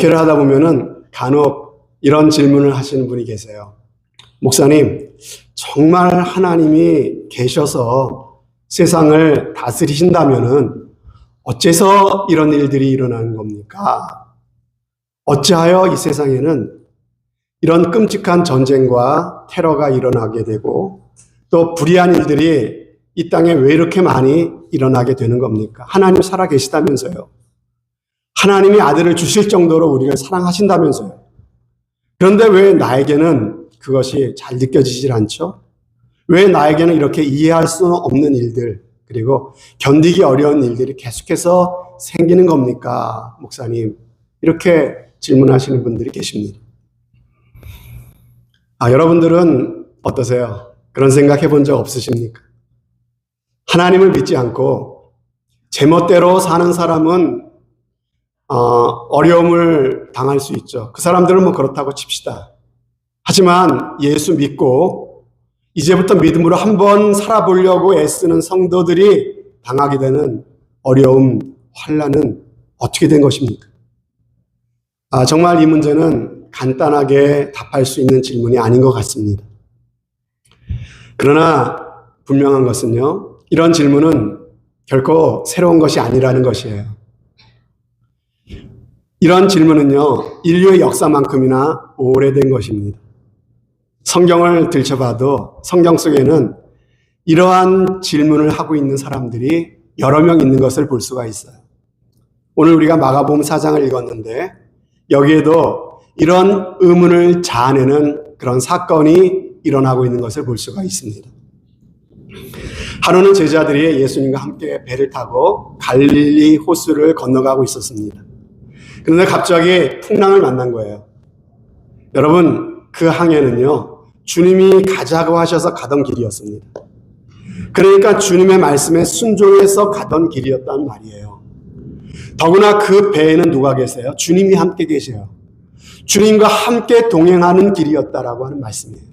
목회를 하다 보면은 간혹 이런 질문을 하시는 분이 계세요. 목사님, 정말 하나님이 계셔서 세상을 다스리신다면은 어째서 이런 일들이 일어나는 겁니까? 어찌하여 이 세상에는 이런 끔찍한 전쟁과 테러가 일어나게 되고 또 불의한 일들이 이 땅에 왜 이렇게 많이 일어나게 되는 겁니까? 하나님 살아 계시다면서요. 하나님이 아들을 주실 정도로 우리를 사랑하신다면서요. 그런데 왜 나에게는 그것이 잘 느껴지질 않죠? 왜 나에게는 이렇게 이해할 수 없는 일들, 그리고 견디기 어려운 일들이 계속해서 생기는 겁니까, 목사님? 이렇게 질문하시는 분들이 계십니다. 여러분들은 어떠세요? 그런 생각 해본 적 없으십니까? 하나님을 믿지 않고 제멋대로 사는 사람은 어려움을 당할 수 있죠. 그 사람들은 뭐 그렇다고 칩시다. 하지만 예수 믿고 이제부터 믿음으로 한번 살아보려고 애쓰는 성도들이 당하게 되는 어려움, 환난은 어떻게 된 것입니까? 정말 이 문제는 간단하게 답할 수 있는 질문이 아닌 것 같습니다. 그러나 분명한 것은요, 이런 질문은 결코 새로운 것이 아니라는 것이에요. 이런 질문은요, 인류의 역사만큼이나 오래된 것입니다. 성경을 들춰봐도 성경 속에는 이러한 질문을 하고 있는 사람들이 여러 명 있는 것을 볼 수가 있어요. 오늘 우리가 마가복음 4장을 읽었는데 여기에도 이런 의문을 자아내는 그런 사건이 일어나고 있는 것을 볼 수가 있습니다. 하루는 제자들이 예수님과 함께 배를 타고 갈릴리 호수를 건너가고 있었습니다. 그런데 갑자기 풍랑을 만난 거예요. 여러분, 그 항해는요, 주님이 가자고 하셔서 가던 길이었습니다. 그러니까 주님의 말씀에 순종해서 가던 길이었단 말이에요. 더구나 그 배에는 누가 계세요? 주님이 함께 계셔요. 주님과 함께 동행하는 길이었다라고 하는 말씀이에요.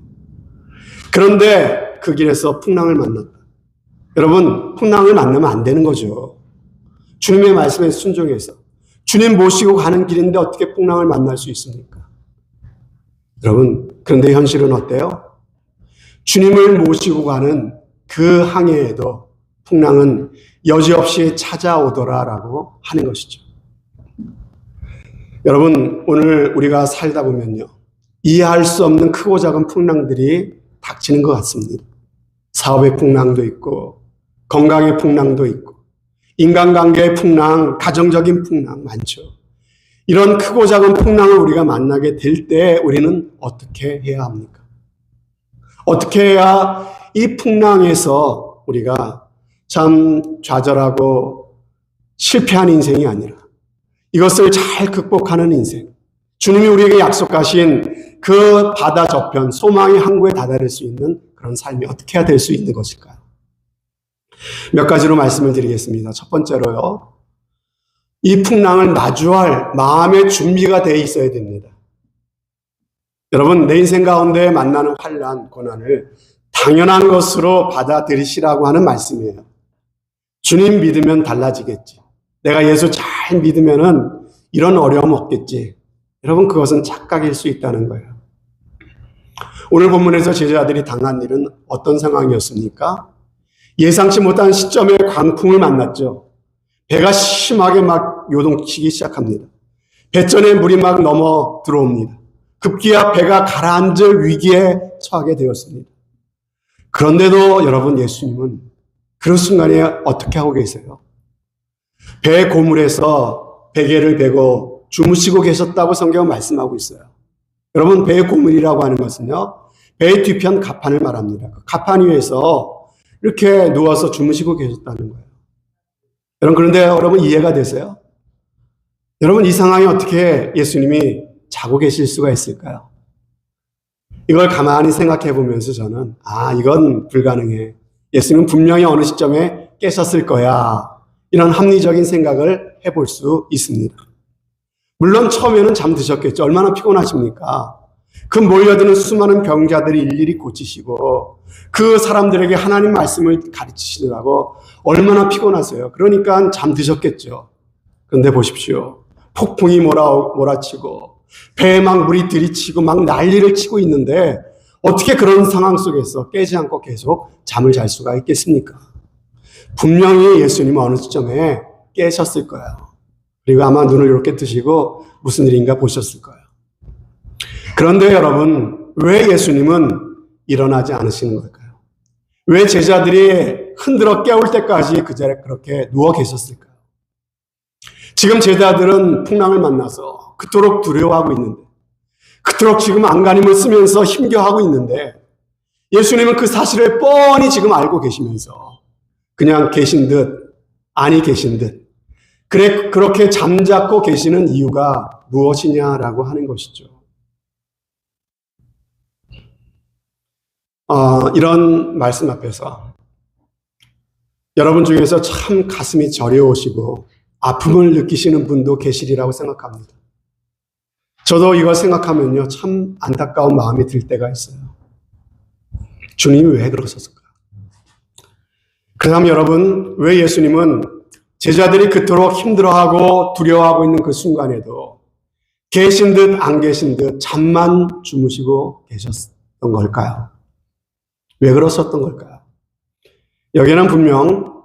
그런데 그 길에서 풍랑을 만났다. 여러분, 풍랑을 만나면 안 되는 거죠. 주님의 말씀에 순종해서. 주님 모시고 가는 길인데 어떻게 풍랑을 만날 수 있습니까? 여러분, 그런데 현실은 어때요? 주님을 모시고 가는 그 항해에도 풍랑은 여지없이 찾아오더라라고 하는 것이죠. 여러분, 오늘 우리가 살다 보면요, 이해할 수 없는 크고 작은 풍랑들이 닥치는 것 같습니다. 사업의 풍랑도 있고 건강의 풍랑도 있고 인간관계의 풍랑, 가정적인 풍랑 많죠. 이런 크고 작은 풍랑을 우리가 만나게 될 때 우리는 어떻게 해야 합니까? 어떻게 해야 이 풍랑에서 우리가 참 좌절하고 실패한 인생이 아니라 이것을 잘 극복하는 인생, 주님이 우리에게 약속하신 그 바다 저편, 소망의 항구에 다다를 수 있는 그런 삶이 어떻게 해야 될 수 있는 것일까요? 몇 가지로 말씀을 드리겠습니다. 첫 번째로요, 이 풍랑을 마주할 마음의 준비가 돼 있어야 됩니다. 여러분, 내 인생 가운데 만나는 환난, 고난을 당연한 것으로 받아들이시라고 하는 말씀이에요. 주님 믿으면 달라지겠지. 내가 예수 잘 믿으면은 이런 어려움 없겠지. 여러분, 그것은 착각일 수 있다는 거예요. 오늘 본문에서 제자들이 당한 일은 어떤 상황이었습니까? 예상치 못한 시점에 광풍을 만났죠. 배가 심하게 막 요동치기 시작합니다. 배전에 물이 막 넘어 들어옵니다. 급기야 배가 가라앉을 위기에 처하게 되었습니다. 그런데도 여러분, 예수님은 그 순간에 어떻게 하고 계세요? 배 고물에서 베개를 베고 주무시고 계셨다고 성경은 말씀하고 있어요. 여러분, 배의 고물이라고 하는 것은요, 배의 뒤편 갑판을 말합니다. 그 갑판 위에서 이렇게 누워서 주무시고 계셨다는 거예요. 여러분, 그런데 여러분 이해가 되세요? 여러분, 이 상황에 어떻게 예수님이 자고 계실 수가 있을까요? 이걸 가만히 생각해 보면서 저는 이건 불가능해. 예수님은 분명히 어느 시점에 깨셨을 거야. 이런 합리적인 생각을 해볼 수 있습니다. 물론 처음에는 잠드셨겠죠. 얼마나 피곤하십니까? 그 몰려드는 수많은 병자들이 일일이 고치시고 그 사람들에게 하나님 말씀을 가르치시느라고 얼마나 피곤하세요. 그러니까 잠드셨겠죠. 그런데 보십시오. 폭풍이 몰아치고 배에 막 물이 들이치고 막 난리를 치고 있는데 어떻게 그런 상황 속에서 깨지 않고 계속 잠을 잘 수가 있겠습니까? 분명히 예수님은 어느 시점에 깨셨을 거예요. 그리고 아마 눈을 이렇게 뜨시고 무슨 일인가 보셨을 거예요. 그런데 여러분, 왜 예수님은 일어나지 않으시는 걸까요? 왜 제자들이 흔들어 깨울 때까지 그 자리에 그렇게 누워 계셨을까요? 지금 제자들은 풍랑을 만나서 그토록 두려워하고 있는데, 그토록 지금 안간힘을 쓰면서 힘겨워하고 있는데, 예수님은 그 사실을 뻔히 지금 알고 계시면서 그냥 계신 듯 아니 계신 듯 그렇게 잠잡고 계시는 이유가 무엇이냐라고 하는 것이죠. 이런 말씀 앞에서 여러분 중에서 참 가슴이 저려오시고 아픔을 느끼시는 분도 계시리라고 생각합니다. 저도 이걸 생각하면요, 참 안타까운 마음이 들 때가 있어요. 주님이 왜 그러셨을까? 그다음 여러분, 왜 예수님은 제자들이 그토록 힘들어하고 두려워하고 있는 그 순간에도 계신 듯 안 계신 듯 잠만 주무시고 계셨던 걸까요? 왜 그러셨던 걸까요? 여기에는 분명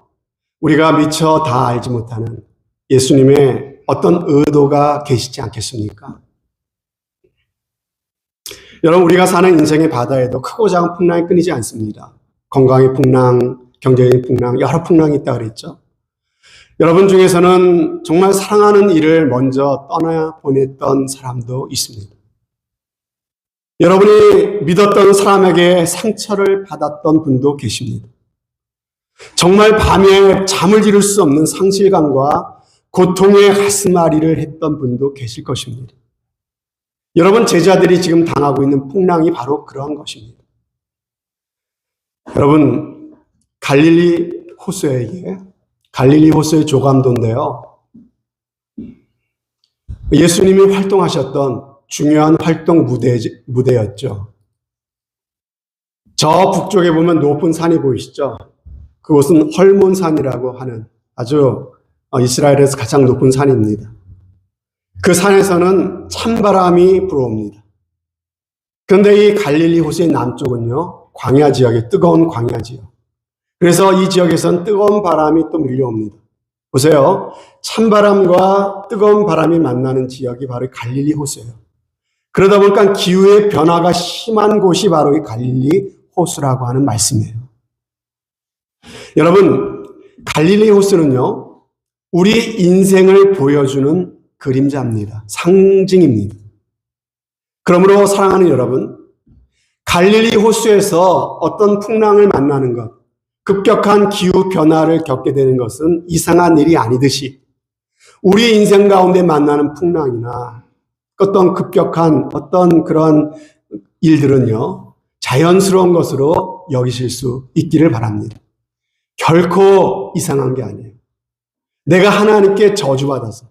우리가 미처 다 알지 못하는 예수님의 어떤 의도가 계시지 않겠습니까? 여러분, 우리가 사는 인생의 바다에도 크고 작은 풍랑이 끊이지 않습니다. 건강의 풍랑, 경제적인 풍랑, 여러 풍랑이 있다고 그랬죠. 여러분 중에서는 정말 사랑하는 이를 먼저 떠나보냈던 사람도 있습니다. 여러분이 믿었던 사람에게 상처를 받았던 분도 계십니다. 정말 밤에 잠을 이룰 수 없는 상실감과 고통의 가슴앓이를 했던 분도 계실 것입니다. 여러분, 제자들이 지금 당하고 있는 풍랑이 바로 그러한 것입니다. 여러분, 갈릴리 호수의 조감도인데요, 예수님이 활동하셨던 중요한 활동 무대였죠. 저 북쪽에 보면 높은 산이 보이시죠? 그곳은 헐몬산이라고 하는 아주 이스라엘에서 가장 높은 산입니다. 그 산에서는 찬바람이 불어옵니다. 그런데 이 갈릴리 호수의 남쪽은요, 광야 지역에 뜨거운 광야 지역. 그래서 이 지역에서는 뜨거운 바람이 또 밀려옵니다. 보세요. 찬바람과 뜨거운 바람이 만나는 지역이 바로 갈릴리 호수예요. 그러다 보니까 기후의 변화가 심한 곳이 바로 이 갈릴리 호수라고 하는 말씀이에요. 여러분, 갈릴리 호수는요, 우리 인생을 보여주는 그림자입니다. 상징입니다. 그러므로 사랑하는 여러분, 갈릴리 호수에서 어떤 풍랑을 만나는 것, 급격한 기후 변화를 겪게 되는 것은 이상한 일이 아니듯이 우리 인생 가운데 만나는 풍랑이나 어떤 급격한 어떤 그런 일들은요, 자연스러운 것으로 여기실 수 있기를 바랍니다. 결코 이상한 게 아니에요. 내가 하나님께 저주받아서,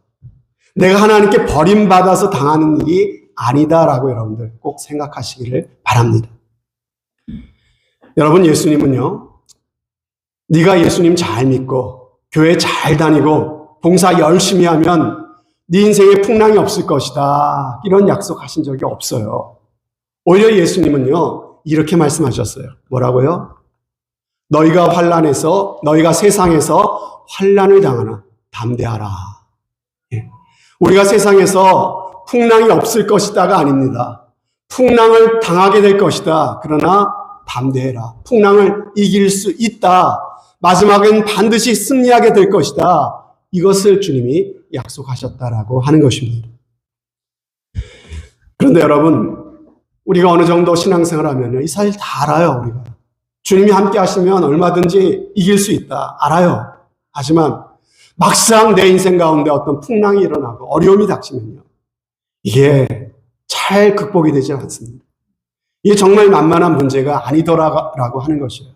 내가 하나님께 버림받아서 당하는 일이 아니다라고 여러분들 꼭 생각하시기를 바랍니다. 여러분, 예수님은요, 네가 예수님 잘 믿고 교회 잘 다니고 봉사 열심히 하면 네 인생에 풍랑이 없을 것이다, 이런 약속하신 적이 없어요. 오히려 예수님은요, 이렇게 말씀하셨어요. 뭐라고요? 너희가 세상에서 환난을 당하나 담대하라. 우리가 세상에서 풍랑이 없을 것이다가 아닙니다. 풍랑을 당하게 될 것이다. 그러나 담대해라. 풍랑을 이길 수 있다. 마지막엔 반드시 승리하게 될 것이다. 이것을 주님이 약속하셨다라고 하는 것입니다. 그런데 여러분, 우리가 어느 정도 신앙생활하면 이 사실 다 알아요. 우리가 주님이 함께 하시면 얼마든지 이길 수 있다, 알아요. 하지만 막상 내 인생 가운데 어떤 풍랑이 일어나고 어려움이 닥치면요, 이게 잘 극복이 되지 않습니다. 이게 정말 만만한 문제가 아니더라라고 하는 것이에요.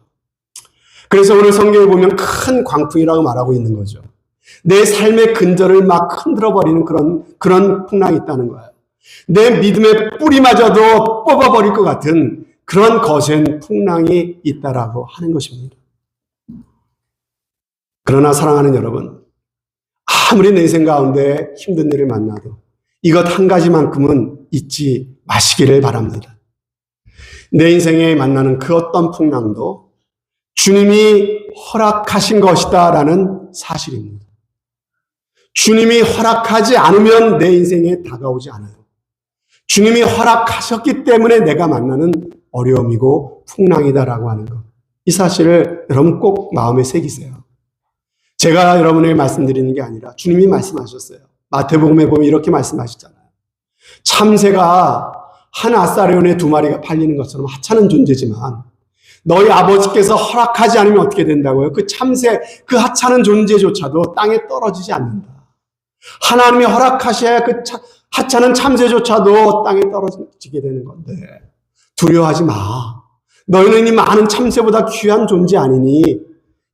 그래서 오늘 성경에 보면 큰 광풍이라고 말하고 있는 거죠. 내 삶의 근저를 막 흔들어버리는 그런 풍랑이 있다는 거예요. 내 믿음의 뿌리마저도 뽑아버릴 것 같은 그런 거센 풍랑이 있다라고 하는 것입니다. 그러나 사랑하는 여러분, 아무리 내 인생 가운데 힘든 일을 만나도 이것 한 가지만큼은 잊지 마시기를 바랍니다. 내 인생에 만나는 그 어떤 풍랑도 주님이 허락하신 것이다라는 사실입니다. 주님이 허락하지 않으면 내 인생에 다가오지 않아요. 주님이 허락하셨기 때문에 내가 만나는 어려움이고 풍랑이다라고 하는 것. 이 사실을 여러분 꼭 마음에 새기세요. 제가 여러분에게 말씀드리는 게 아니라 주님이 말씀하셨어요. 마태복음에 보면 이렇게 말씀하시잖아요. 참새가 한 아사리온에 2마리가 팔리는 것처럼 하찮은 존재지만 너희 아버지께서 허락하지 않으면 어떻게 된다고요? 그 참새, 그 하찮은 존재조차도 땅에 떨어지지 않는다. 하나님이 허락하셔야 그 하찮은 참새조차도 땅에 떨어지게 되는 건데 두려워하지 마. 너희는 이 많은 참새보다 귀한 존재 아니니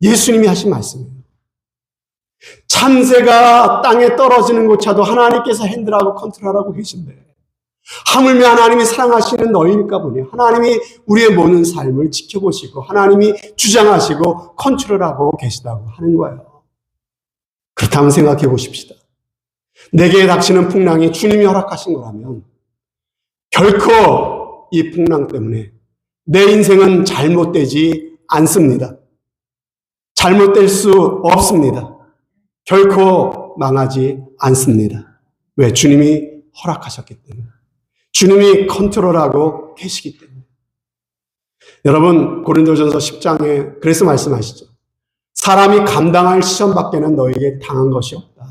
예수님이 하신 말씀이에요. 참새가 땅에 떨어지는 것조차도 하나님께서 핸들하고 컨트롤하고 계신데 하물며 하나님이 사랑하시는 너희니까 보니 하나님이 우리의 모든 삶을 지켜보시고 하나님이 주장하시고 컨트롤하고 계시다고 하는 거예요. 그렇다면 생각해 보십시다. 내게 닥치는 풍랑이 주님이 허락하신 거라면 결코 이 풍랑 때문에 내 인생은 잘못되지 않습니다. 잘못될 수 없습니다. 결코 망하지 않습니다. 왜? 주님이 허락하셨기 때문에. 주님이 컨트롤하고 계시기 때문에. 여러분 고린도전서 10장에 그래서 말씀하시죠. 사람이 감당할 시험밖에는 너에게 당한 것이 없다.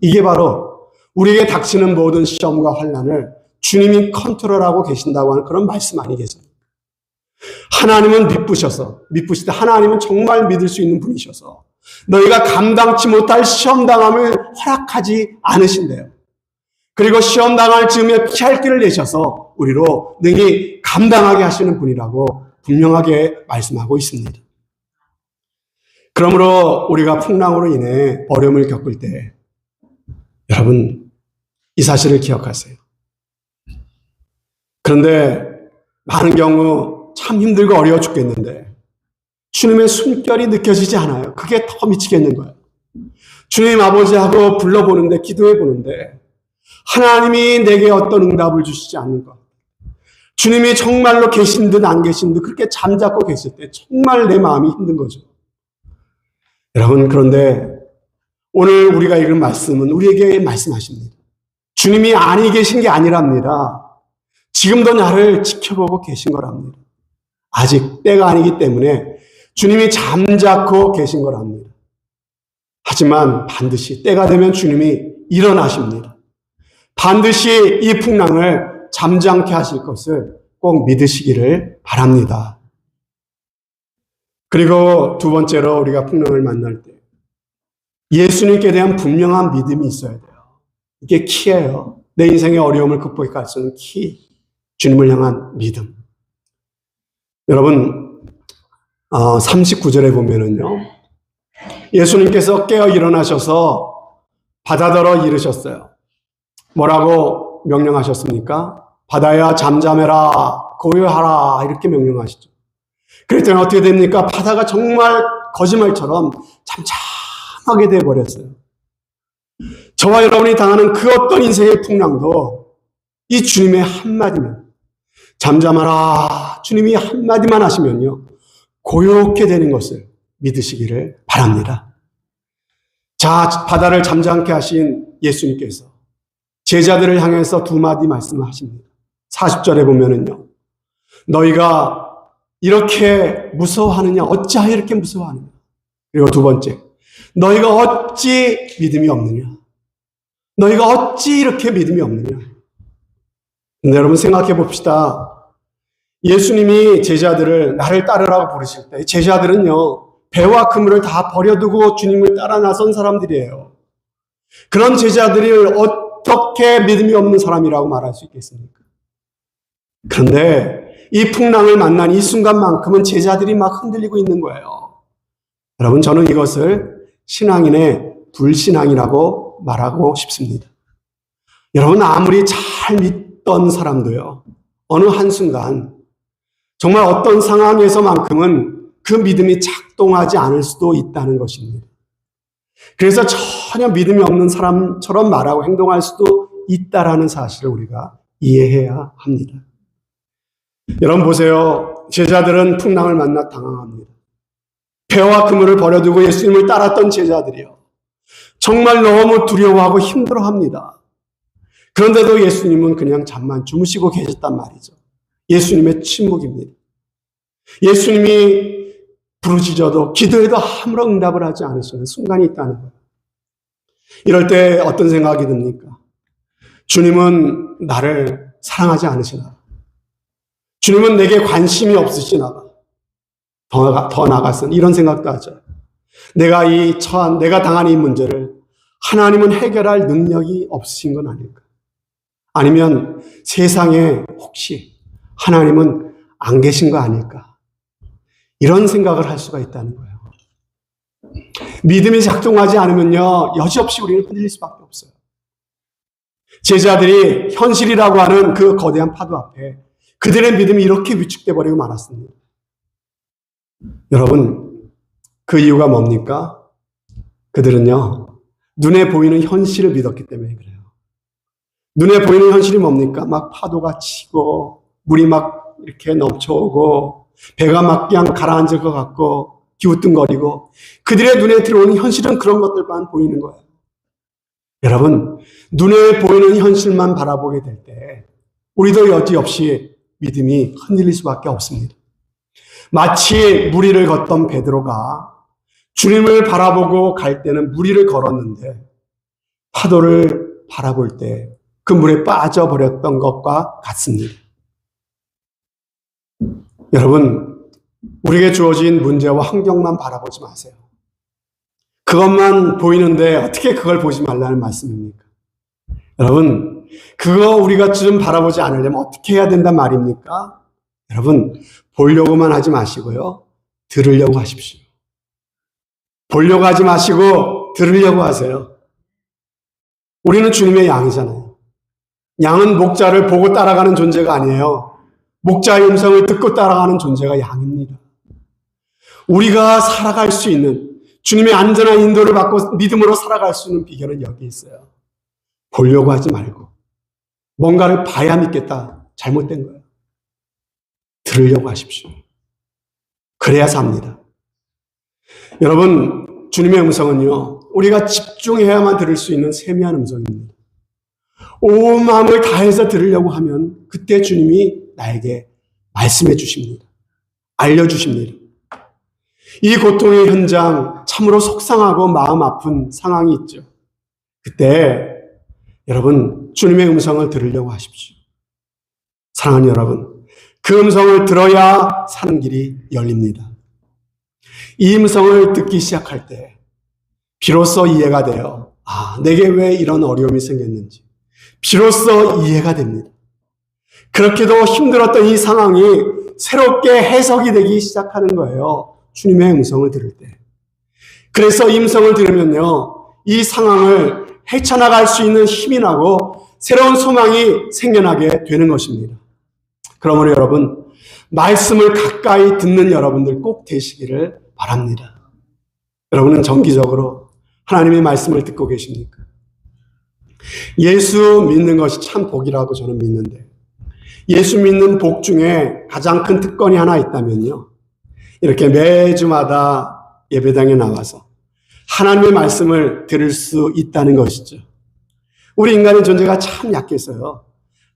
이게 바로 우리에게 닥치는 모든 시험과 환난을 주님이 컨트롤하고 계신다고 하는 그런 말씀 아니겠습니까? 하나님은 믿으시되 하나님은 정말 믿을 수 있는 분이셔서 너희가 감당치 못할 시험당함을 허락하지 않으신대요. 그리고 시험당할 즈음에 피할 길을 내셔서 우리로 능히 감당하게 하시는 분이라고 분명하게 말씀하고 있습니다. 그러므로 우리가 풍랑으로 인해 어려움을 겪을 때 여러분 이 사실을 기억하세요. 그런데 많은 경우 참 힘들고 어려워 죽겠는데 주님의 숨결이 느껴지지 않아요. 그게 더 미치겠는 거예요. 주님 아버지하고 불러보는데 기도해 보는데 하나님이 내게 어떤 응답을 주시지 않는 것. 주님이 정말로 계신 듯 안 계신 듯 그렇게 잠자코 계실 때 정말 내 마음이 힘든 거죠. 여러분 그런데 오늘 우리가 읽은 말씀은 우리에게 말씀하십니다. 주님이 아니 계신 게 아니랍니다. 지금도 나를 지켜보고 계신 거랍니다. 아직 때가 아니기 때문에 주님이 잠자코 계신 거랍니다. 하지만 반드시 때가 되면 주님이 일어나십니다. 반드시 이 풍랑을 잠잠케 하실 것을 꼭 믿으시기를 바랍니다. 그리고 두 번째로 우리가 풍랑을 만날 때 예수님께 대한 분명한 믿음이 있어야 돼요. 이게 키예요. 내 인생의 어려움을 극복해 갈 수 있는 키. 주님을 향한 믿음. 여러분 39절에 보면은요. 예수님께서 깨어 일어나셔서 바다더러 이르셨어요. 뭐라고 명령하셨습니까? 바다야 잠잠해라, 고요하라 이렇게 명령하시죠. 그랬더니 어떻게 됩니까? 바다가 정말 거짓말처럼 잠잠하게 되어버렸어요. 저와 여러분이 당하는 그 어떤 인생의 풍랑도 이 주님의 한마디면 잠잠하라 주님이 한마디만 하시면요 고요케 되는 것을 믿으시기를 바랍니다. 자, 바다를 잠잠케 하신 예수님께서 제자들을 향해서 2마디 말씀을 하십니다. 40절에 보면은요 너희가 이렇게 무서워하느냐, 어찌하여 이렇게 무서워하느냐. 그리고 두 번째, 너희가 어찌 믿음이 없느냐. 너희가 어찌 이렇게 믿음이 없느냐. 근데 여러분 생각해 봅시다. 예수님이 제자들을 나를 따르라고 부르실 때 제자들은요 배와 그물을 다 버려두고 주님을 따라 나선 사람들이에요. 그런 제자들을 어떻게 믿음이 없는 사람이라고 말할 수 있겠습니까? 그런데 이 풍랑을 만난 이 순간만큼은 제자들이 막 흔들리고 있는 거예요. 여러분 저는 이것을 신앙인의 불신앙이라고 말하고 싶습니다. 여러분 아무리 잘 믿던 사람도요 어느 한순간 정말 어떤 상황에서만큼은 그 믿음이 작동하지 않을 수도 있다는 것입니다. 그래서 전혀 믿음이 없는 사람처럼 말하고 행동할 수도 있다라는 사실을 우리가 이해해야 합니다. 여러분 보세요. 제자들은 풍랑을 만나 당황합니다. 배와 그물을 버려두고 예수님을 따랐던 제자들이요. 정말 너무 두려워하고 힘들어합니다. 그런데도 예수님은 그냥 잠만 주무시고 계셨단 말이죠. 예수님의 침묵입니다. 예수님이 부르짖어도 기도해도 아무런 응답을 하지 않으시는 순간이 있다는 거예요. 이럴 때 어떤 생각이 듭니까? 주님은 나를 사랑하지 않으시나? 주님은 내게 관심이 없으시나 봐. 더 나아가서는 이런 생각도 하죠. 내가 당한 이 문제를 하나님은 해결할 능력이 없으신 건 아닐까? 아니면 세상에 혹시 하나님은 안 계신 거 아닐까? 이런 생각을 할 수가 있다는 거예요. 믿음이 작동하지 않으면요, 여지없이 우리는 흔들릴 수밖에 없어요. 제자들이 현실이라고 하는 그 거대한 파도 앞에 그들의 믿음이 이렇게 위축돼 버리고 말았습니다. 여러분, 그 이유가 뭡니까? 그들은요, 눈에 보이는 현실을 믿었기 때문에 그래요. 눈에 보이는 현실이 뭡니까? 막 파도가 치고 물이 막 이렇게 넘쳐오고 배가 막 그냥 가라앉을 것 같고 기우뚱거리고 그들의 눈에 들어오는 현실은 그런 것들만 보이는 거예요. 여러분, 눈에 보이는 현실만 바라보게 될 때 우리도 여지없이 믿음이 흔들릴 수밖에 없습니다. 마치 무리를 걷던 베드로가 주님을 바라보고 갈 때는 무리를 걸었는데 파도를 바라볼 때 그 물에 빠져버렸던 것과 같습니다. 여러분, 우리에게 주어진 문제와 환경만 바라보지 마세요. 그것만 보이는데 어떻게 그걸 보지 말라는 말씀입니까? 여러분, 그거 우리가 좀 바라보지 않으려면 어떻게 해야 된단 말입니까? 여러분, 보려고만 하지 마시고요. 들으려고 하십시오. 보려고 하지 마시고 들으려고 하세요. 우리는 주님의 양이잖아요. 양은 목자를 보고 따라가는 존재가 아니에요. 목자의 음성을 듣고 따라가는 존재가 양입니다. 우리가 살아갈 수 있는, 주님의 안전한 인도를 받고 믿음으로 살아갈 수 있는 비결은 여기 있어요. 보려고 하지 말고 뭔가를 봐야 믿겠다. 잘못된 거예요. 들으려고 하십시오. 그래야 삽니다. 여러분, 주님의 음성은요, 우리가 집중해야만 들을 수 있는 세미한 음성입니다. 온 마음을 다해서 들으려고 하면 그때 주님이 나에게 말씀해 주십니다. 알려주십니다. 이 고통의 현장, 참으로 속상하고 마음 아픈 상황이 있죠. 그때 여러분, 주님의 음성을 들으려고 하십시오. 사랑하는 여러분, 그 음성을 들어야 사는 길이 열립니다. 이 음성을 듣기 시작할 때 비로소 이해가 돼요. 내게 왜 이런 어려움이 생겼는지 비로소 이해가 됩니다. 그렇게도 힘들었던 이 상황이 새롭게 해석이 되기 시작하는 거예요. 주님의 음성을 들을 때. 그래서 이 음성을 들으면요, 이 상황을 헤쳐나갈 수 있는 힘이 나고 새로운 소망이 생겨나게 되는 것입니다. 그러므로 여러분, 말씀을 가까이 듣는 여러분들 꼭 되시기를 바랍니다. 여러분은 정기적으로 하나님의 말씀을 듣고 계십니까? 예수 믿는 것이 참 복이라고 저는 믿는데, 예수 믿는 복 중에 가장 큰 특권이 하나 있다면요, 이렇게 매주마다 예배당에 나와서 하나님의 말씀을 들을 수 있다는 것이죠. 우리 인간의 존재가 참 약해서요,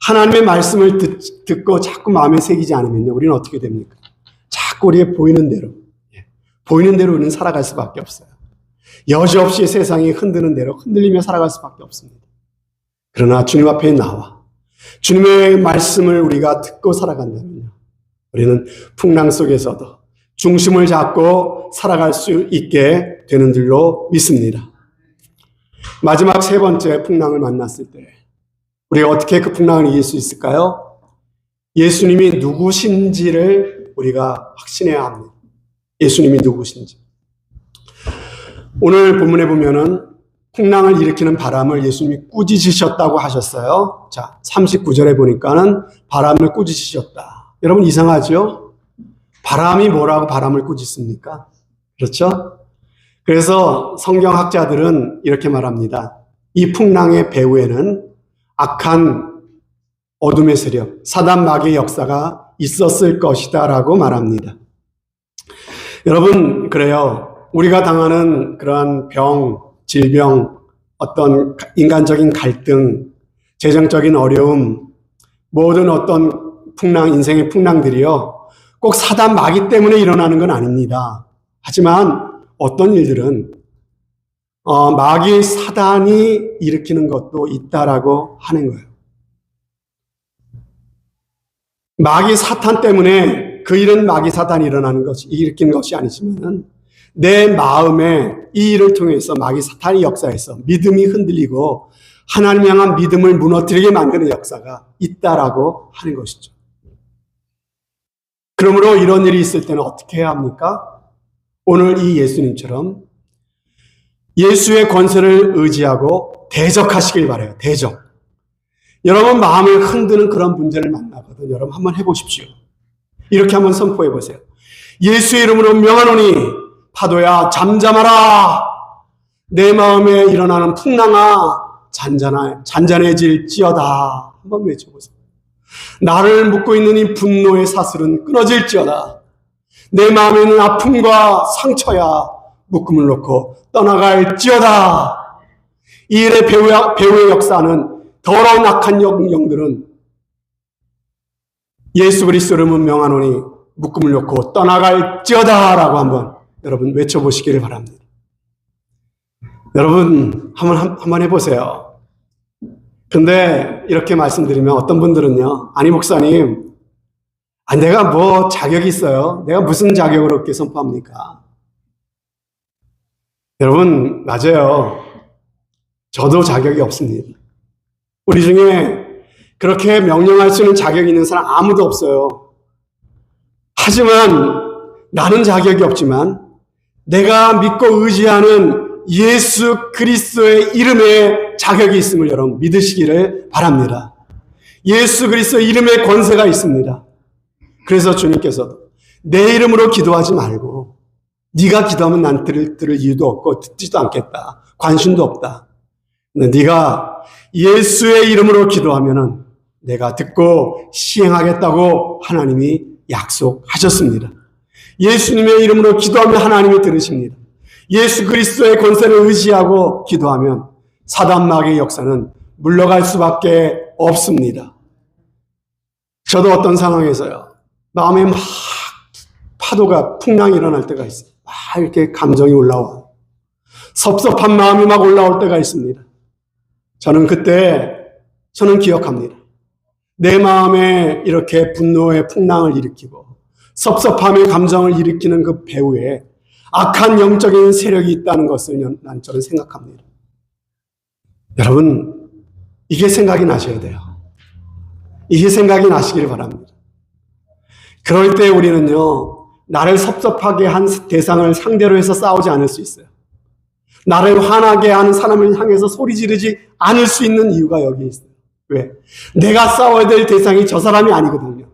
하나님의 말씀을 듣고 자꾸 마음에 새기지 않으면요, 우리는 어떻게 됩니까? 자꾸 우리의 보이는 대로 우리는 살아갈 수밖에 없어요. 여지없이 세상이 흔드는 대로 흔들리며 살아갈 수밖에 없습니다. 그러나 주님 앞에 나와 주님의 말씀을 우리가 듣고 살아간다면요, 우리는 풍랑 속에서도 중심을 잡고 살아갈 수 있게 되는 줄로 믿습니다. 마지막 세 번째 풍랑을 만났을 때 우리가 어떻게 그 풍랑을 이길 수 있을까요? 예수님이 누구신지를 우리가 확신해야 합니다. 예수님이 누구신지. 오늘 본문에 보면은 풍랑을 일으키는 바람을 예수님이 꾸짖으셨다고 하셨어요. 자, 39절에 보니까는 바람을 꾸짖으셨다. 여러분 이상하죠? 바람이 뭐라고 바람을 꾸짖습니까? 그렇죠? 그래서 성경학자들은 이렇게 말합니다. 이 풍랑의 배후에는 악한 어둠의 세력, 사단 마귀의 역사가 있었을 것이다 라고 말합니다. 여러분, 그래요. 우리가 당하는 그러한 병, 질병, 어떤 인간적인 갈등, 재정적인 어려움, 모든 어떤 풍랑, 인생의 풍랑들이요, 꼭 사단 마귀 때문에 일어나는 건 아닙니다. 하지만 어떤 일들은 마귀 사단이 일으키는 것도 있다라고 하는 거예요. 마귀 사탄 때문에 그 일은 마귀 사단이 일으키는 것이 아니지만 내 마음에 이 일을 통해서 마귀 사탄이 역사해서 믿음이 흔들리고 하나님 향한 믿음을 무너뜨리게 만드는 역사가 있다라고 하는 것이죠. 그러므로 이런 일이 있을 때는 어떻게 해야 합니까? 오늘 이 예수님처럼 예수의 권세를 의지하고 대적하시길 바라요. 대적. 여러분 마음을 흔드는 그런 문제를 만나거든. 여러분 한번 해보십시오. 이렇게 한번 선포해 보세요. 예수의 이름으로 명하노니 파도야 잠잠하라. 내 마음에 일어나는 풍랑아 잔잔해질지어다. 한번 외쳐보세요. 나를 묶고 있는 이 분노의 사슬은 끊어질지어다. 내 마음에 있는 아픔과 상처야 묶음을 놓고 떠나갈지어다. 이 일의 배후의 역사는 더러운 악한 영들은 예수 그리스도 이름으로 명하노니 묶음을 놓고 떠나갈지어다 라고 한번 여러분 외쳐보시기를 바랍니다. 여러분 한번 해보세요. 근데 이렇게 말씀드리면 어떤 분들은요, 아니 목사님, 내가 뭐 자격이 있어요? 내가 무슨 자격으로 그렇게 선포합니까? 여러분 맞아요. 저도 자격이 없습니다. 우리 중에 그렇게 명령할 수 있는 자격이 있는 사람 아무도 없어요. 하지만 나는 자격이 없지만 내가 믿고 의지하는 예수 그리스도의 이름에 자격이 있음을 여러분 믿으시기를 바랍니다. 예수 그리스도의 이름에 권세가 있습니다. 그래서 주님께서도 내 이름으로 기도하지 말고 네가 기도하면 난 들을 이유도 없고 듣지도 않겠다. 관심도 없다. 네가 예수의 이름으로 기도하면은 내가 듣고 시행하겠다고 하나님이 약속하셨습니다. 예수님의 이름으로 기도하면 하나님이 들으십니다. 예수 그리스도의 권세를 의지하고 기도하면 사단 마귀의 역사는 물러갈 수밖에 없습니다. 저도 어떤 상황에서요, 마음에 막 파도가 풍랑이 일어날 때가 있어요. 막 이렇게 감정이 올라와요. 섭섭한 마음이 막 올라올 때가 있습니다. 저는 기억합니다. 내 마음에 이렇게 분노의 풍랑을 일으키고 섭섭함의 감정을 일으키는 그 배후에 악한 영적인 세력이 있다는 것을 저는 생각합니다. 여러분, 이게 생각이 나셔야 돼요. 이게 생각이 나시길 바랍니다. 그럴 때 우리는요, 나를 섭섭하게 한 대상을 상대로 해서 싸우지 않을 수 있어요. 나를 화나게 하는 사람을 향해서 소리 지르지 않을 수 있는 이유가 여기 있어요. 왜? 내가 싸워야 될 대상이 저 사람이 아니거든요.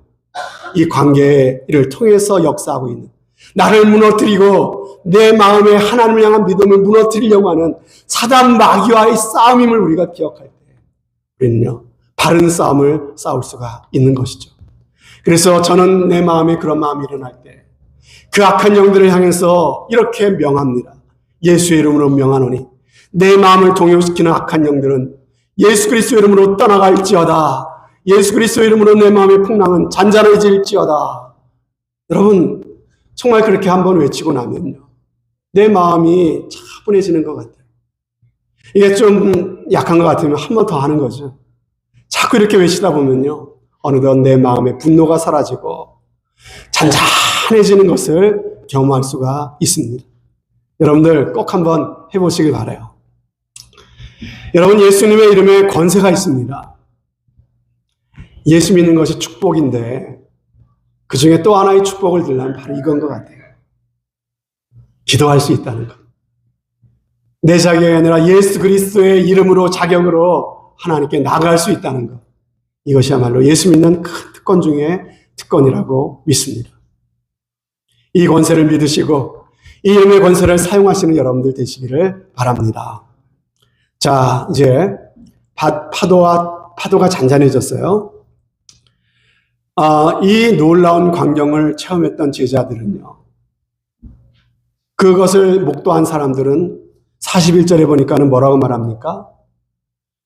이 관계를 통해서 역사하고 있는, 나를 무너뜨리고 내 마음에 하나님을 향한 믿음을 무너뜨리려고 하는 사단 마귀와의 싸움임을 우리가 기억할 때 우리는요, 바른 싸움을 싸울 수가 있는 것이죠. 그래서 저는 내 마음에 그런 마음이 일어날 때 그 악한 영들을 향해서 이렇게 명합니다. 예수의 이름으로 명하노니 내 마음을 동요시키는 악한 영들은 예수 그리스도 이름으로 떠나갈지어다. 예수 그리스도 이름으로 내 마음의 풍랑은 잔잔해질지어다. 여러분 정말 그렇게 한번 외치고 나면요, 내 마음이 차분해지는 것 같아요. 이게 좀 약한 것 같으면 한 번 더 하는 거죠. 자꾸 이렇게 외치다 보면요, 어느덧 내 마음의 분노가 사라지고 잔잔해지는 것을 경험할 수가 있습니다. 여러분들 꼭 한번 해보시길 바라요. 여러분, 예수님의 이름에 권세가 있습니다. 예수 믿는 것이 축복인데 그 중에 또 하나의 축복을 들려면 바로 이건 것 같아요. 기도할 수 있다는 것. 내 자격이 아니라 예수 그리스도의 이름으로 자격으로 하나님께 나아갈 수 있다는 것. 이것이야말로 예수 믿는 큰 특권 중에 특권이라고 믿습니다. 이 권세를 믿으시고 이름의 권세를 사용하시는 여러분들 되시기를 바랍니다. 자, 이제 파도가 잔잔해졌어요. 이 놀라운 광경을 체험했던 제자들은요, 그것을 목도한 사람들은 41절에 보니까는 뭐라고 말합니까?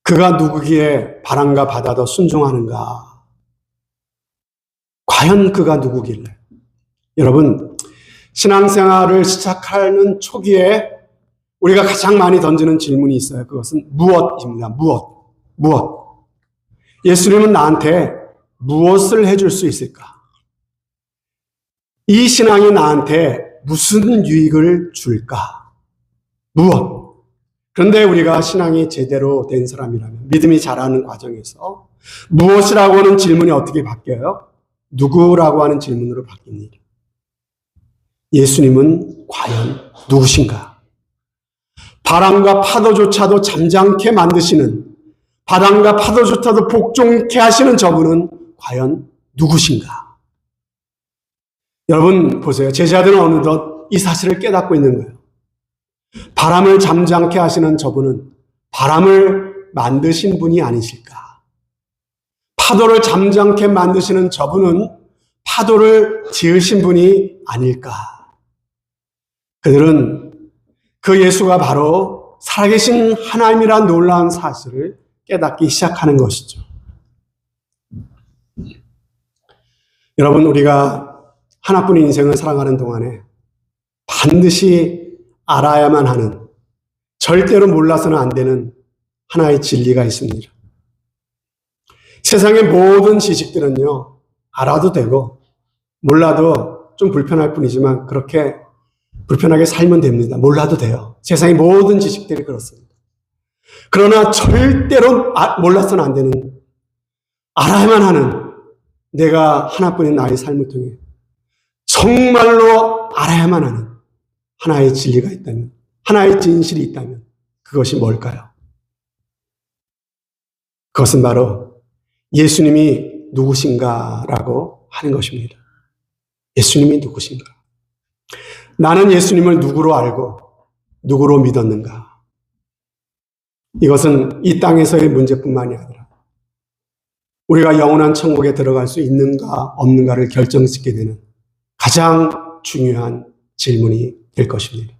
그가 누구기에 바람과 바다도 순종하는가? 과연 그가 누구길래? 여러분, 신앙생활을 시작하는 초기에 우리가 가장 많이 던지는 질문이 있어요. 그것은 무엇입니다. 무엇. 예수님은 나한테 무엇을 해줄 수 있을까? 이 신앙이 나한테 무슨 유익을 줄까? 무엇? 그런데 우리가 신앙이 제대로 된 사람이라면, 믿음이 자라는 과정에서 무엇이라고 하는 질문이 어떻게 바뀌어요? 누구라고 하는 질문으로 바뀝니다. 예수님은 과연 누구신가? 바람과 파도조차도 잠잠케 만드시는, 바람과 파도조차도 복종케 하시는 저분은 과연 누구신가? 여러분 보세요. 제자들은 어느덧 이 사실을 깨닫고 있는 거예요. 바람을 잠잠케 하시는 저분은 바람을 만드신 분이 아니실까? 파도를 잠잠케 만드시는 저분은 파도를 지으신 분이 아닐까? 그들은 그 예수가 바로 살아계신 하나님이란 놀라운 사실을 깨닫기 시작하는 것이죠. 여러분, 우리가 하나뿐인 인생을 살아가는 동안에 반드시 알아야만 하는, 절대로 몰라서는 안 되는 하나의 진리가 있습니다. 세상의 모든 지식들은요, 알아도 되고 몰라도 좀 불편할 뿐이지만 그렇게 불편하게 살면 됩니다. 몰라도 돼요. 세상의 모든 지식들이 그렇습니다. 그러나 절대로 몰라서는 안 되는, 알아야만 하는, 내가 하나뿐인 나의 삶을 통해 정말로 알아야만 하는 하나의 진리가 있다면, 하나의 진실이 있다면 그것이 뭘까요? 그것은 바로 예수님이 누구신가라고 하는 것입니다. 예수님이 누구신가? 나는 예수님을 누구로 알고 누구로 믿었는가? 이것은 이 땅에서의 문제뿐만이 아니라 우리가 영원한 천국에 들어갈 수 있는가 없는가를 결정짓게 되는 가장 중요한 질문이 될 것입니다.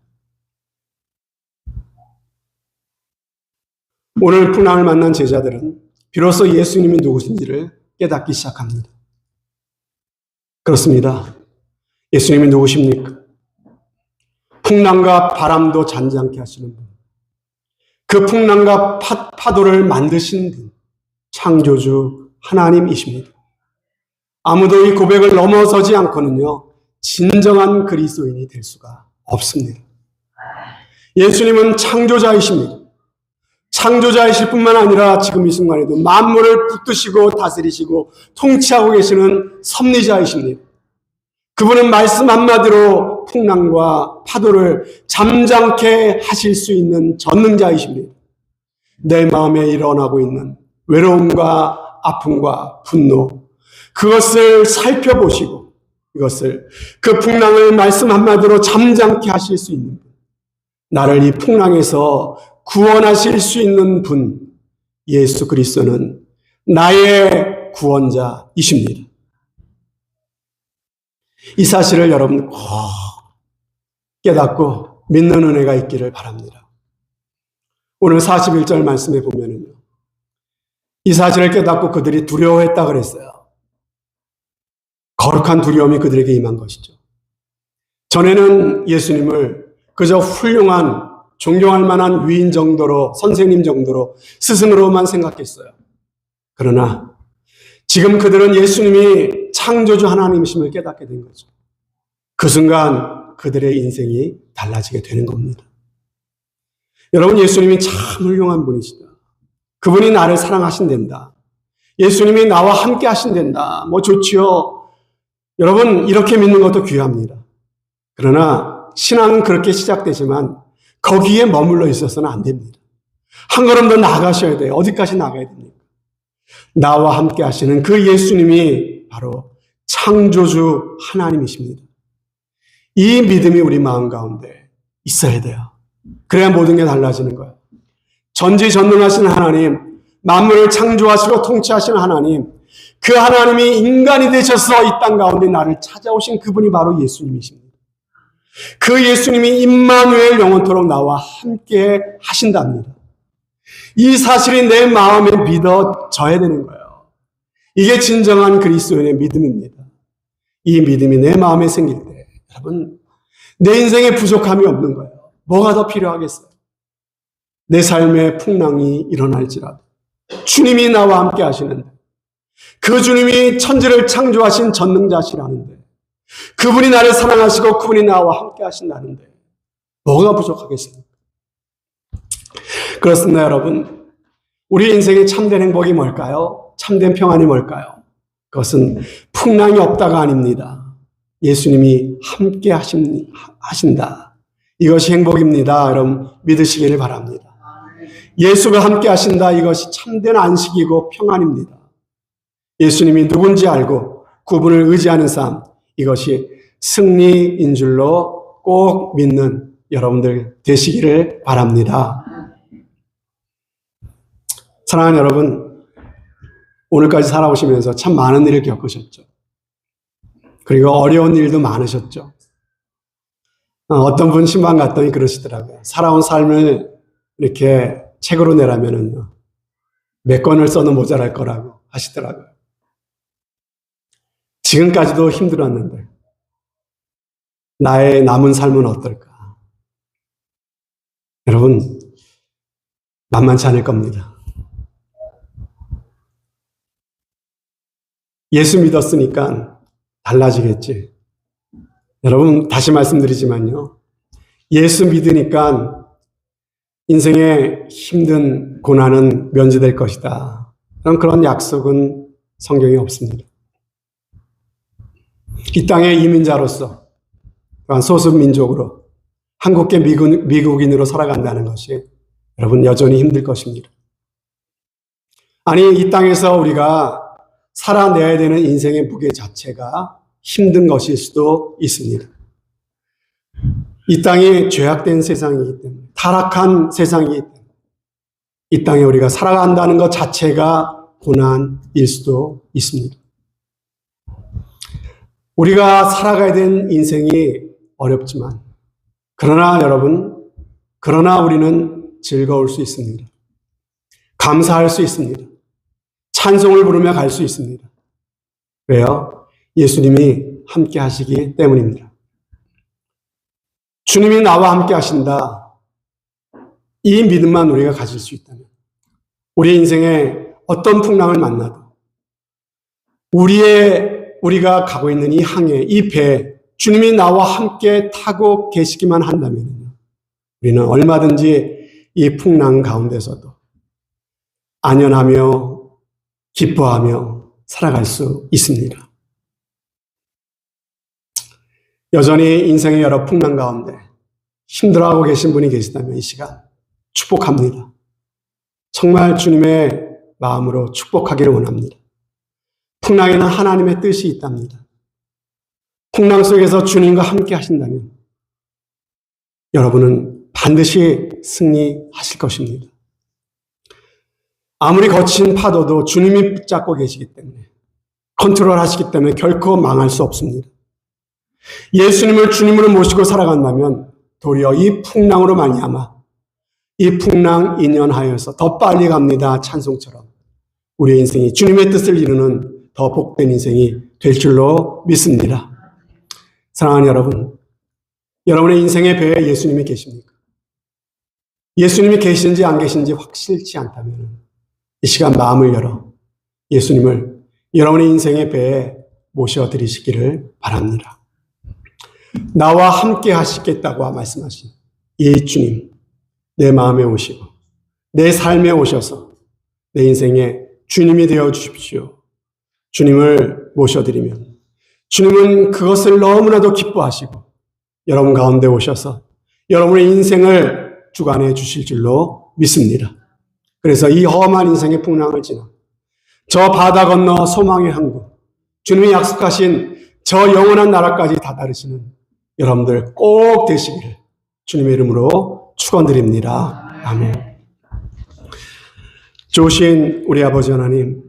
오늘 풍랑을 만난 제자들은 비로소 예수님이 누구신지를 깨닫기 시작합니다. 그렇습니다. 예수님이 누구십니까? 풍랑과 바람도 잔잔케 하시는 분, 그 풍랑과 파도를 만드신 분, 창조주 하나님이십니다. 아무도 이 고백을 넘어서지 않고는요, 진정한 그리스도인이 될 수가 없습니다. 예수님은 창조자이십니다. 창조자이실 뿐만 아니라 지금 이 순간에도 만물을 붙드시고 다스리시고 통치하고 계시는 섭리자이십니다. 그분은 말씀 한마디로 풍랑과 파도를 잠잠케 하실 수 있는 전능자이십니다. 내 마음에 일어나고 있는 외로움과 아픔과 분노, 그것을 살펴보시고 이것을, 그 풍랑을 말씀 한마디로 잠잠케 하실 수 있는 분, 나를 이 풍랑에서 구원하실 수 있는 분, 예수 그리스도는 나의 구원자이십니다. 이 사실을 여러분 꼭 깨닫고 믿는 은혜가 있기를 바랍니다. 오늘 41절 말씀에 보면은요, 이 사실을 깨닫고 그들이 두려워했다 그랬어요. 거룩한 두려움이 그들에게 임한 것이죠. 전에는 예수님을 그저 훌륭한, 존경할 만한 위인 정도로, 선생님 정도로, 스승으로만 생각했어요. 그러나 지금 그들은 예수님이 창조주 하나님이심을 깨닫게 된 거죠. 그 순간 그들의 인생이 달라지게 되는 겁니다. 여러분, 예수님이 참 훌륭한 분이시다. 그분이 나를 사랑하신단다. 예수님이 나와 함께 하신단다. 뭐 좋지요. 여러분, 이렇게 믿는 것도 귀합니다. 그러나 신앙은 그렇게 시작되지만 거기에 머물러 있어서는 안 됩니다. 한 걸음 더 나아가셔야 돼요. 어디까지 나가야 됩니까? 나와 함께 하시는 그 예수님이 바로 창조주 하나님이십니다. 이 믿음이 우리 마음 가운데 있어야 돼요. 그래야 모든 게 달라지는 거예요. 전지전능하신 하나님, 만물을 창조하시고 통치하시는 하나님, 그 하나님이 인간이 되셔서 이 땅 가운데 나를 찾아오신 그분이 바로 예수님이십니다. 그 예수님이 임마누엘 영원토록 나와 함께 하신답니다. 이 사실이 내 마음에 믿어져야 되는 거예요. 이게 진정한 그리스도인의 믿음입니다. 이 믿음이 내 마음에 생길 때 여러분, 내 인생에 부족함이 없는 거예요. 뭐가 더 필요하겠어요? 내 삶에 풍랑이 일어날지라도 주님이 나와 함께 하시는데, 그 주님이 천지를 창조하신 전능자시라는데, 그분이 나를 사랑하시고 그분이 나와 함께 하신다는데 뭐가 부족하겠습니까? 그렇습니다, 여러분. 우리 인생의 참된 행복이 뭘까요? 참된 평안이 뭘까요? 그것은 풍랑이 없다가 아닙니다. 예수님이 함께 하신다. 이것이 행복입니다. 여러분 믿으시기를 바랍니다. 예수가 함께 하신다. 이것이 참된 안식이고 평안입니다. 예수님이 누군지 알고 그분을 의지하는 삶, 이것이 승리인 줄로 꼭 믿는 여러분들 되시기를 바랍니다. 사랑하는 여러분, 오늘까지 살아오시면서 참 많은 일을 겪으셨죠. 그리고 어려운 일도 많으셨죠. 어떤 분 신방 갔더니 그러시더라고요. 살아온 삶을 이렇게 책으로 내라면은 몇 권을 써도 모자랄 거라고 하시더라고요. 지금까지도 힘들었는데 나의 남은 삶은 어떨까? 여러분, 만만치 않을 겁니다. 예수 믿었으니까 달라지겠지. 여러분, 다시 말씀드리지만요. 예수 믿으니까 인생의 힘든 고난은 면제될 것이다. 그런 약속은 성경에 없습니다. 이 땅의 이민자로서, 소수민족으로, 한국계 미국인으로 살아간다는 것이 여러분 여전히 힘들 것입니다. 아니, 이 땅에서 우리가 살아내야 되는 인생의 무게 자체가 힘든 것일 수도 있습니다. 이 땅이 죄악된 세상이기 때문에, 타락한 세상이기 때문에 이 땅에 우리가 살아간다는 것 자체가 고난일 수도 있습니다. 우리가 살아가야 되는 인생이 어렵지만, 그러나 여러분, 우리는 즐거울 수 있습니다. 감사할 수 있습니다. 찬송을 부르며 갈 수 있습니다. 왜요? 예수님이 함께 하시기 때문입니다. 주님이 나와 함께 하신다. 이 믿음만 우리가 가질 수 있다면, 우리 인생에 어떤 풍랑을 만나도 우리가 가고 있는 이 항해, 이 배, 주님이 나와 함께 타고 계시기만 한다면 우리는 얼마든지 이 풍랑 가운데서도 안연하며 기뻐하며 살아갈 수 있습니다. 여전히 인생의 여러 풍랑 가운데 힘들어하고 계신 분이 계시다면 이 시간 축복합니다. 정말 주님의 마음으로 축복하기를 원합니다. 풍랑에는 하나님의 뜻이 있답니다. 풍랑 속에서 주님과 함께 하신다면 여러분은 반드시 승리하실 것입니다. 아무리 거친 파도도 주님이 붙잡고 계시기 때문에, 컨트롤 하시기 때문에 결코 망할 수 없습니다. 예수님을 주님으로 모시고 살아간다면 도리어 이 풍랑으로 말미암아 이 풍랑 인연하여서 더 빨리 갑니다. 찬송처럼 우리의 인생이 주님의 뜻을 이루는 더 복된 인생이 될 줄로 믿습니다. 사랑하는 여러분, 여러분의 인생의 배에 예수님이 계십니까? 예수님이 계신지 안 계신지 확실치 않다면 이 시간 마음을 열어 예수님을 여러분의 인생의 배에 모셔드리시기를 바랍니다. 나와 함께 하시겠다고 말씀하신 이 주님, 내 마음에 오시고 내 삶에 오셔서 내 인생의 주님이 되어 주십시오. 주님을 모셔드리면 주님은 그것을 너무나도 기뻐하시고 여러분 가운데 오셔서 여러분의 인생을 주관해 주실 줄로 믿습니다. 그래서 이 험한 인생의 풍랑을 지나 저 바다 건너 소망의 항구, 주님이 약속하신 저 영원한 나라까지 다다르시는 여러분들 꼭 되시기를 주님의 이름으로 축원드립니다. 아멘. 좋으신 우리 아버지 하나님,